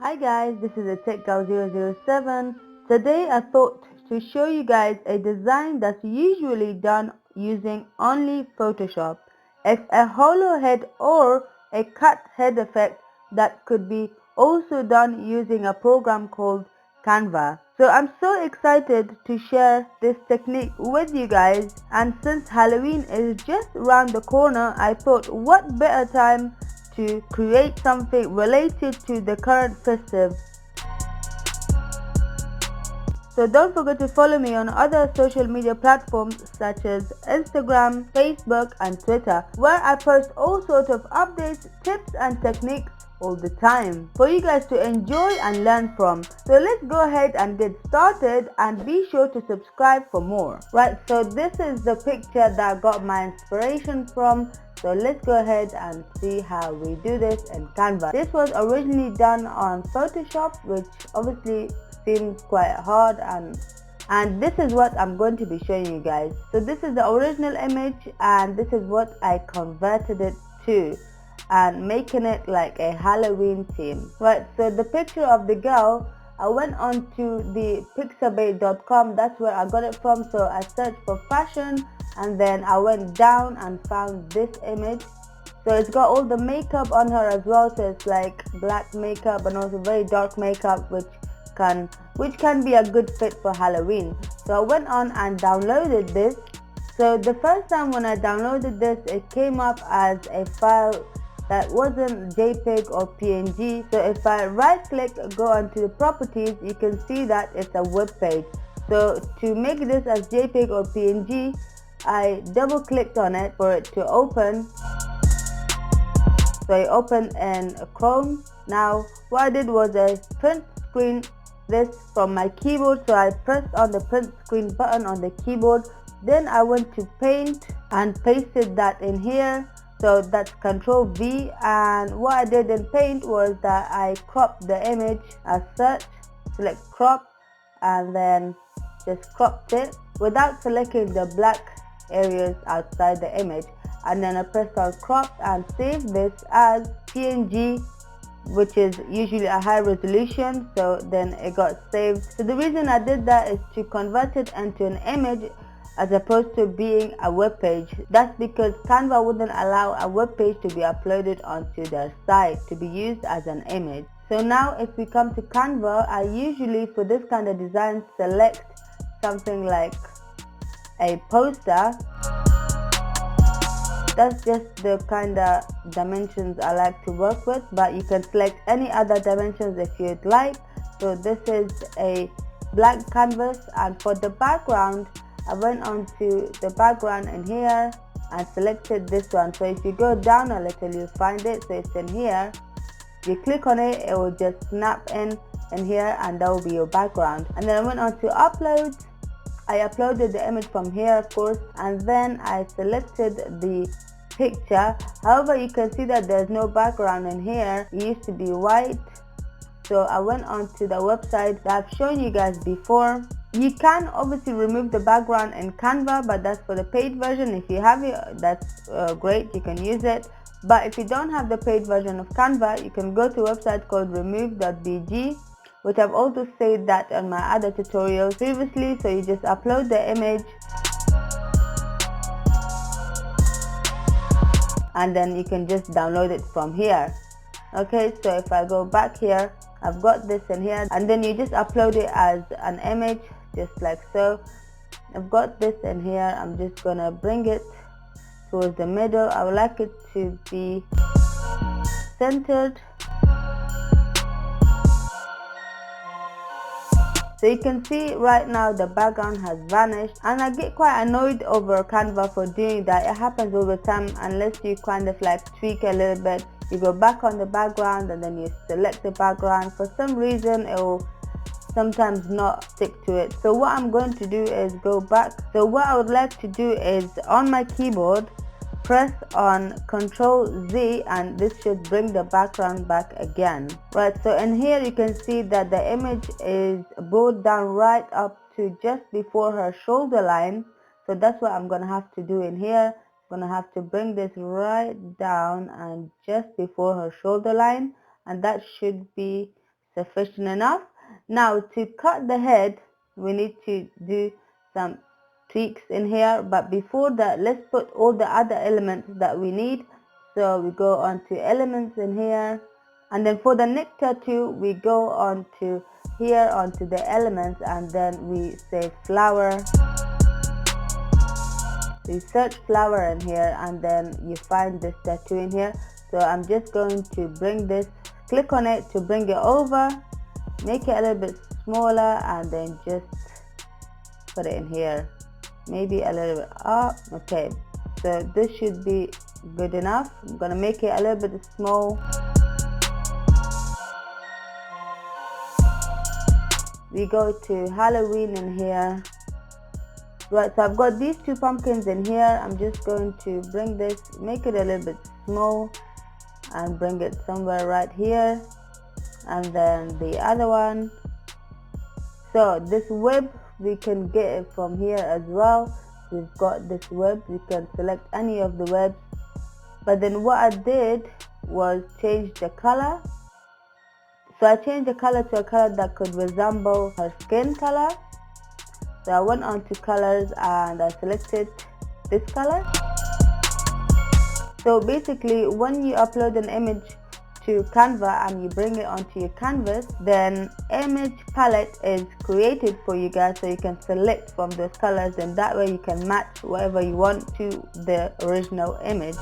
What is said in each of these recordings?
Hi guys, this is a TechGirl007. Today I thought to show you guys a design that's usually done using only Photoshop. It's a hollow head or a cut head effect that could be also done using a program called Canva. So I'm so excited to share this technique with you guys, and since Halloween is just around the corner, I thought what better time to create something related to the current festive. So don't forget to follow me on other social media platforms such as Instagram, Facebook and Twitter, where I post all sorts of updates, tips and techniques all the time for you guys to enjoy and learn from. So let's go ahead and get started, and be sure to subscribe for more. Right, so this is the picture that I got my inspiration from. So let's go ahead and see how we do this in Canva. This was originally done on Photoshop, which obviously seems quite hard, and this is what I'm going to be showing you guys. So this is the original image and this is what I converted it to, and making it like a Halloween theme. Right, so the picture of the girl, I went on to the pixabay.com, that's where I got it from. So I searched for fashion and then I went down and found this image. So it's got all the makeup on her as well, so it's like black makeup and also very dark makeup, which can be a good fit for Halloween. So I went on and downloaded this. So the first time when I downloaded this, it came up as a file that wasn't JPEG or PNG. So if I right click, go onto the properties, you can see that it's a web page. So to make this as JPEG or PNG, I double clicked on it for it to open. So I opened in Chrome. Now what I did was I print screen this from my keyboard. So I pressed on the print screen button on the keyboard. Then I went to paint and pasted that in here. So that's Control V, and what I did in paint was that I cropped the image as such. Select crop and then just cropped it without selecting the black areas outside the image, and then I pressed on crop and save this as PNG, which is usually a high resolution. So then it got saved. So the reason I did that is to convert it into an image as opposed to being a web page. That's because Canva wouldn't allow a web page to be uploaded onto their site to be used as an image. So now if we come to Canva, I usually for this kind of design select something like a poster. That's just the kind of dimensions I like to work with, but you can select any other dimensions if you'd like. So this is a blank canvas, and for the background I went on to the background in here and selected this one. So if you go down a little, you'll find it. So it's in here. You click on it, it will just snap in here, and that will be your background. And then I went on to upload. I uploaded the image from here, of course, and then I selected the picture. However, you can see that there's no background in here. It used to be white. So I went on to the website that I've shown you guys before. You can obviously remove the background in Canva, but that's for the paid version. If you have it, that's great, you can use it. But if you don't have the paid version of Canva, you can go to a website called remove.bg, which I've also said that on my other tutorials previously. So you just upload the image and then you can just download it from here. Okay, so if I go back here, I've got this in here, and then you just upload it as an image, just like so. I've got this in here. I'm just gonna bring it towards the middle. I would like it to be centered. So you can see right now the background has vanished, and I get quite annoyed over Canva for doing that. It happens all the time unless you kind of like tweak a little bit. You go back on the background and then you select the background. For some reason it will sometimes not stick to it. So what I'm going to do is go back. So what I would like to do is on my keyboard press on Ctrl Z, and this should bring the background back again. Right, so in here you can see that the image is brought down right up to just before her shoulder line. So that's what I'm gonna have to do in here. I'm gonna have to bring this right down and just before her shoulder line, and that should be sufficient enough. Now to cut the head, we need to do some tweaks in here, but before that, let's put all the other elements that we need. So we go on to elements in here, and then for the neck tattoo, we go on to here onto the elements, and then we say flower. So you search flower in here, and then you find this tattoo in here. So I'm just going to bring this, click on it to bring it over, make it a little bit smaller, and then just put it in here, maybe a little bit up. Okay, so this should be good enough. I'm gonna make it a little bit small. We go to Halloween in here. Right, so I've got these two pumpkins in here. I'm just going to bring this, make it a little bit small, and bring it somewhere right here, and then the other one. So this web, we can get it from here as well. We've got this web, you can select any of the webs, but then what I did was change the color. So I changed the color to a color that could resemble her skin color. So I went on to colors and I selected this color. So basically, when you upload an image to Canva and you bring it onto your canvas, then image palette is created for you guys, so you can select from those colors, and that way you can match whatever you want to the original image.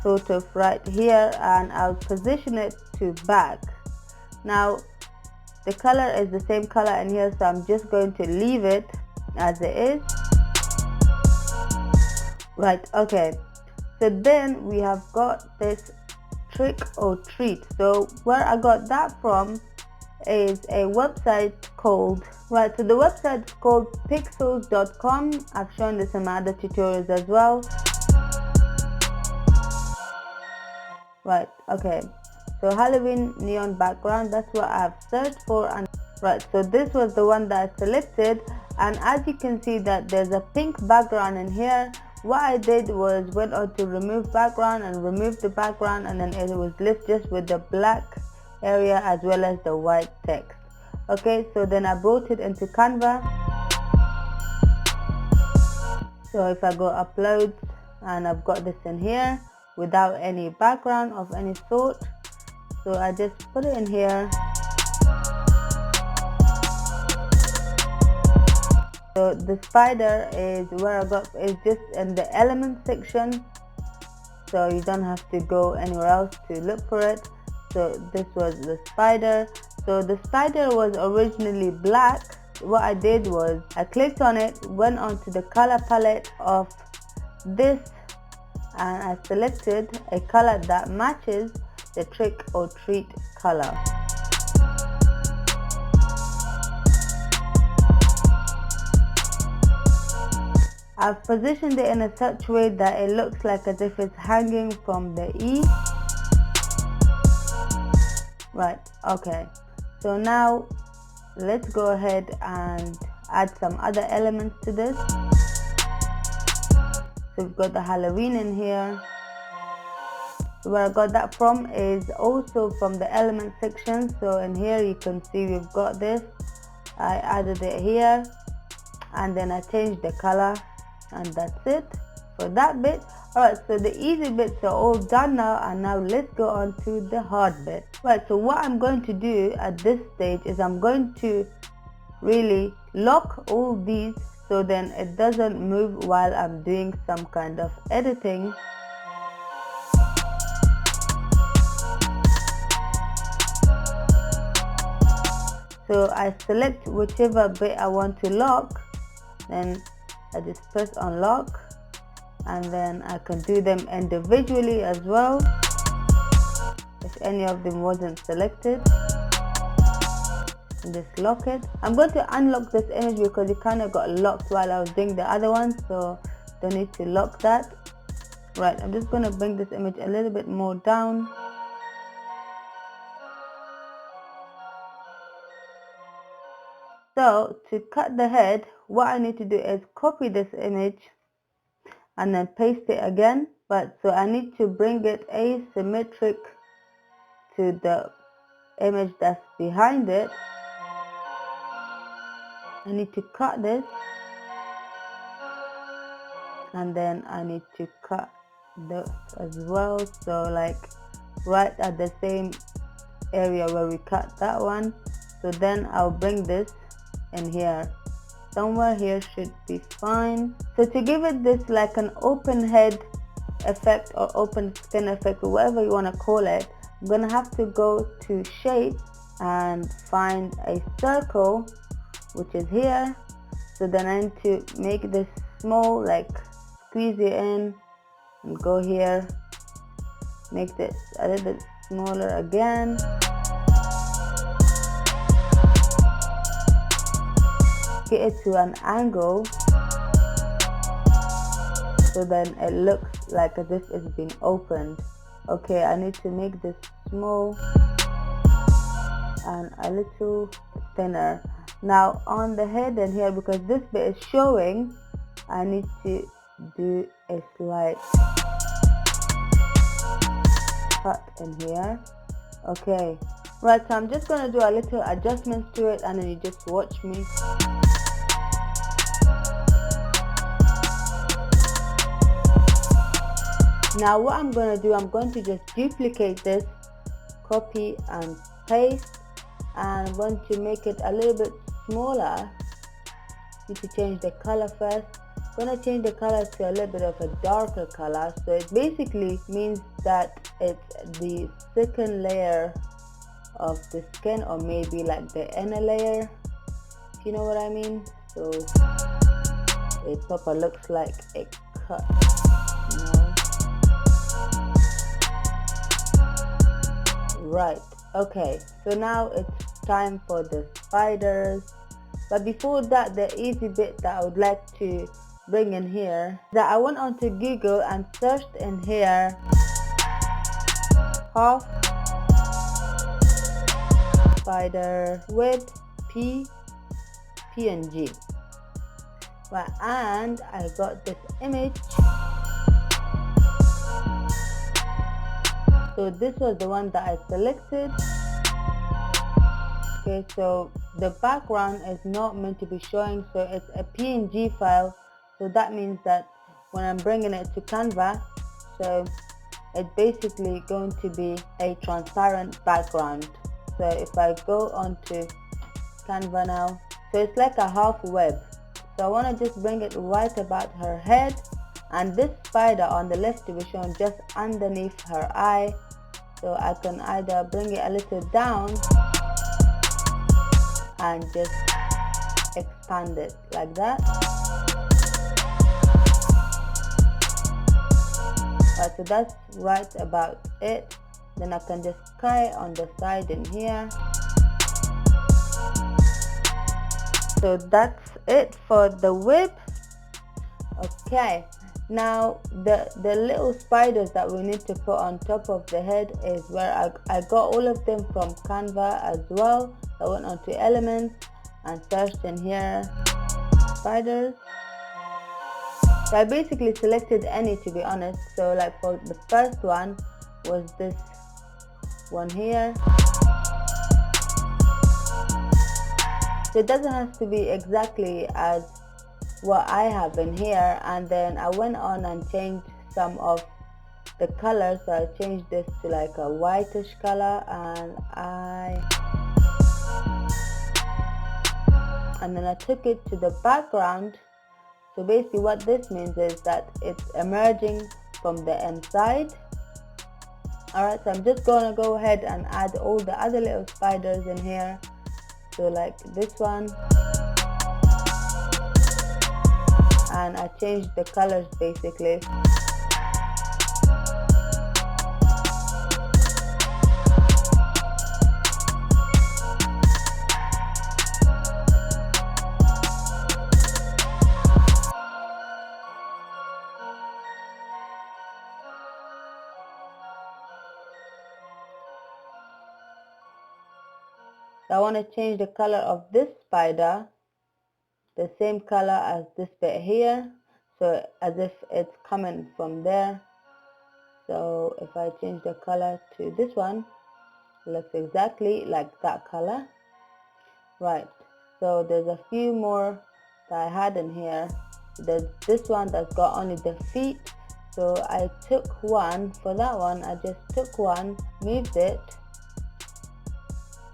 Sort of right here, and I'll position it to back. Now the color is the same color in here, so I'm just going to leave it as it is. Right, okay, so then we have got this trick or treat. So where I got that from is a website called, right, so the website is called pixels.com. I've shown this in my other tutorials as well. Right, okay, so Halloween neon background, that's what I've searched for. And right, so this was the one that I selected, and as you can see that there's a pink background in here. What I did was went on to remove background and remove the background, and then it was left just with the black area as well as the white text. Okay, so then I brought it into Canva. So if I go upload, and I've got this in here without any background of any sort, so I just put it in here. So the spider is where I got, is just in the element section, so you don't have to go anywhere else to look for it. So this was the spider. So the spider was originally black. What I did was I clicked on it, went on to the color palette of this, and I selected a color that matches the trick or treat color. I've positioned it in a such way that it looks like as if it's hanging from the E. Right, okay, so now let's go ahead and add some other elements to this. So we've got the Halloween in here. So where I got that from is also from the element section. So in here you can see we've got this. I added it here, and then I changed the color, and that's it for that bit. Alright, so the easy bits are all done now, and now let's go on to the hard bit. Right, so what I'm going to do at this stage is I'm going to really lock all these, so then it doesn't move while I'm doing some kind of editing. So I select whichever bit I want to lock, then I just press on lock, and then I can do them individually as well if any of them wasn't selected, and just lock it. I'm going to unlock this image because it kind of got locked while I was doing the other one, so don't need to lock that. Right, I'm just going to bring this image a little bit more down. So to cut the head, what I need to do is copy this image and then paste it again, but so I need to bring it asymmetric to the image that's behind it. I need to cut this, and then I need to cut this as well, so like right at the same area where we cut that one. So then I'll bring this in here, somewhere here should be fine. So to give it this like an open head effect or open skin effect or whatever you want to call it, I'm gonna have to go to shape and find a circle, which is here. So then I need to make this small, like squeeze it in and go here, make this a little bit smaller again, get it to an angle so then it looks like as if it's been opened. Okay, I need to make this small and a little thinner. Now on the head and here, because this bit is showing, I need to do a slight cut in here. Okay, right, so I'm just going to do a little adjustments to it and then you just watch me. Now what I'm going to do, I'm going to just duplicate this, copy and paste, and I'm going to make it a little bit smaller. Need to change the color first. I'm going to change the color to a little bit of a darker color, so it basically means that it's the second layer of the skin, or maybe like the inner layer, if you know what I mean. So it proper looks like a cut, you know. Right, okay, so now it's time for the spiders. But before that, the easy bit that I would like to bring in here, that I went onto Google and searched in here half spider web PNG. Right, and I got this image. So this was the one that I selected. Okay, so the background is not meant to be showing, so it's a PNG file. So that means that when I'm bringing it to Canva, so it's basically going to be a transparent background. So if I go onto Canva now, so it's like a half web. So I want to just bring it right about her head, and this spider on the left to be shown just underneath her eye. So I can either bring it a little down and just expand it like that. Right, so that's right about it. Then I can just cut it on the side in here. So that's it for the whip. Okay, now the little spiders that we need to put on top of the head is where I got all of them from Canva as well. I went onto elements and searched in here spiders. So I basically selected any, to be honest. So like for the first one was this one here. So it doesn't have to be exactly as what I have in here, and then I went on and changed some of the colors. So I changed this to like a whitish color, and then I took it to the background. So basically what this means is that it's emerging from the inside. Alright, so I'm just gonna go ahead and add all the other little spiders in here. So like this one, and I changed the colors basically. So I want to change the color of this spider the same color as this bit here, so as if it's coming from there. So if I change the color to this one, looks exactly like that color. Right, so there's a few more that I had in here. There's this one that's got only the feet, so I took one. For that one, I just took one, moved it,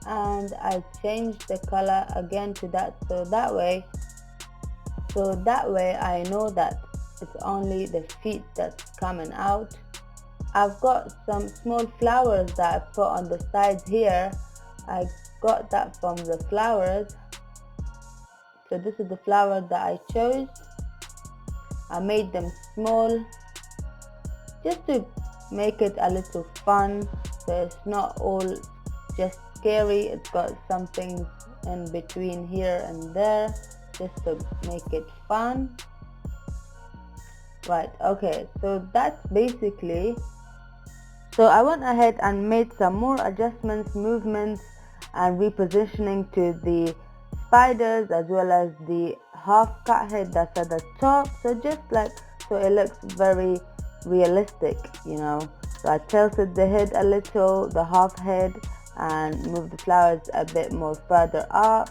and I changed the color again to that, so that way I know that it's only the feet that's coming out. I've got some small flowers that I put on the sides here. I got that from the flowers. So this is the flower that I chose. I made them small just to make it a little fun, so it's not all just scary. It's got some things in between here and there just to make it fun. Right, okay, so that's basically. So I went ahead and made some more adjustments, movements, and repositioning to the spiders, as well as the half cat head that's at the top, so just like, so it looks very realistic, you know. So I tilted the head a little, the half head, and moved the flowers a bit more further up,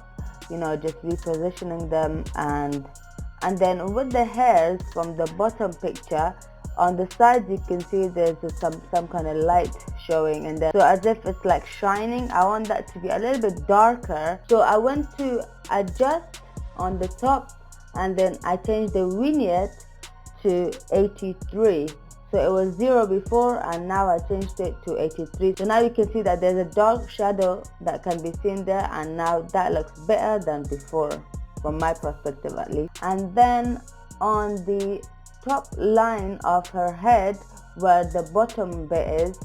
you know, just repositioning them. And then with the hairs from the bottom picture, on the sides you can see there's some kind of light showing, and then so as if it's like shining. I want that to be a little bit darker, so I went to adjust on the top, and then I changed the vignette to 83. So it was 0 before, and now I changed it to 83. So now you can see that there's a dark shadow that can be seen there, and now that looks better than before, from my perspective at least. And then on the top line of her head, where the bottom bit is,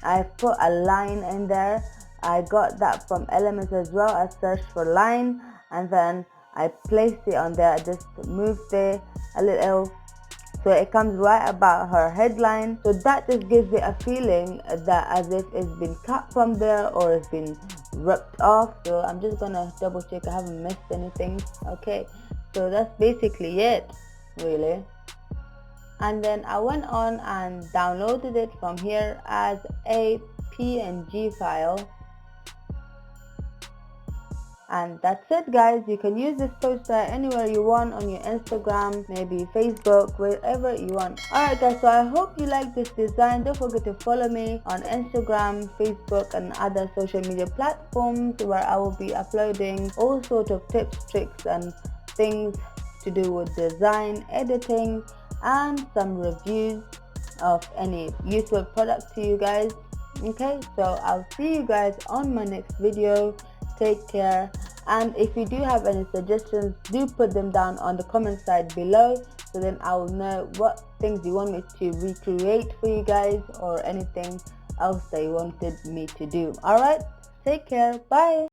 I put a line in there. I got that from Elements as well. I searched for line, and then I placed it on there. I just moved it a little so it comes right about her headline. So that just gives it a feeling that as if it's been cut from there or it's been ripped off. So I'm just gonna double check I haven't missed anything. Okay, so that's basically it, really. And then I went on and downloaded it from here as a PNG file. And that's it, guys. You can use this poster anywhere you want, on your Instagram, maybe Facebook, wherever you want. Alright guys, so I hope you like this design. Don't forget to follow me on Instagram, Facebook, and other social media platforms, where I will be uploading all sorts of tips, tricks, and things to do with design, editing, and some reviews of any useful product to you guys. Okay, so I'll see you guys on my next video. Take care, and if you do have any suggestions, do put them down on the comment side below, so then I will know what things you want me to recreate for you guys, or anything else that you wanted me to do. Alright, take care, bye.